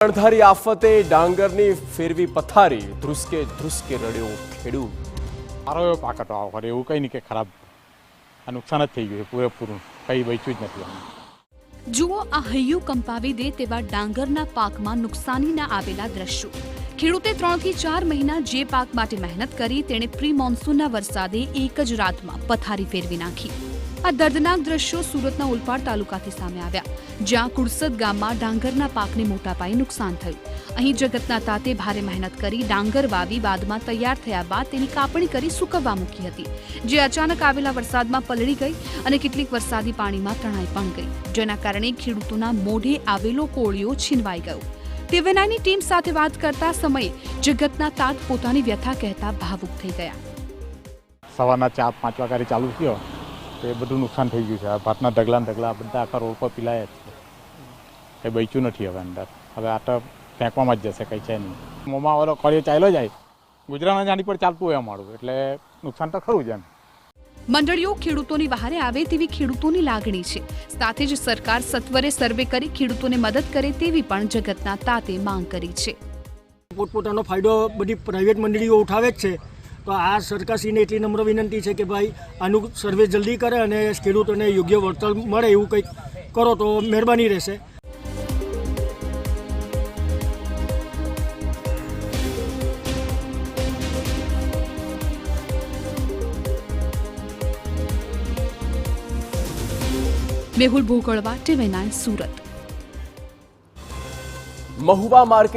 અણધારી આફતે ડાંગરની ફેરવી પથારી, ધ્રુસકે ધ્રુસકે રડ્યો ખેડૂત। સારો એવો પાક હતો આ વખતે, એવું કંઈ નહીં કે ખરાબ, આ નુકસાન જ થઈ ગયું છે પૂરેપૂરું, કંઈ બચ્યું જ નથી। જુઓ આ હૈયું કંપાવી દે તેવા ડાંગરના પાકમાં નુકસાનીના આવેલા દ્રશ્યો। ખેડૂતે 3 થી 4 મહિના જે પાક માટે મહેનત કરી તેણે પ્રી મોન્સૂનના વરસાદે એક જ રાતમાં પથારી ફેરવી નાખી। આ દર્દનાક દ્રશ્યો સુરતના ઓલપાડ તાલુકાથી સામે આવ્યા, જ્યાં કુડસદ ગામમાં ડાંગરના પાકને મોટા પાયે નુકસાન થયું। અહીં જગતના તાતે ભારે મહેનત કરી ડાંગર વાવી બાદમાં તૈયાર થયા બાદ તેની કાપણી કરી સૂકવવા મૂકી હતી, જે અચાનક આવેલા વરસાદમાં પલળી ગઈ અને કેટલીક વરસાદી પાણીમાં તણાઈ પણ ગઈ, જેના કારણે ખેડૂતોના મોઢે આવેલો કોળિયો છીનવાઈ ગયો। TV9ની ટીમ સાથે વાત કરતા સમયે જગતના તાત પોતાની વ્યથા કહેતા ભાવુક થઈ ગયા। સવારના 4-5 વાગ્યાથી ચાલુ થયો તો એ બધું નુકસાન થઈ ગયું છે। ભાતના ઢગલા બધા આખા રોડ પર પીલાયા છે, કંઈ બચ્યું નથી હવે અંદર। હવે આ તો ફેંકવામાં જ જશે, કંઈ છે નહીં। મોંમાં ઓલો કોળિયો ચાલ્યો જાય, ગુજરાતના જાણી પર ચાલતું હોય અમારું, એટલે નુકસાન તો ખરું જ એમ। મંડળીઓ ખેડૂતોની વહારે આવે તેવી ખેડૂતોની લાગણી છે, સાથે જ સરકાર સત્વરે સર્વે કરી ખેડૂતોને મદદ કરે તેવી પણ જગતના તાતે માંગ કરી છે। પોતપોતાનો ફાયદો બધી પ્રાઇવેટ મંડળીઓ ઉઠાવે જ છે, તો આ સરકારશ્રીને એટલી નમ્ર વિનંતી છે કે ભાઈ આનું સર્વે જલ્દી કરે અને ખેડૂતોને યોગ્ય વળતર મળે એવું કંઈક કરો તો મહેરબાની રહેશે। મેહુલ ભોગળવા, TV9 સુરત। મહુવા માર્કેટ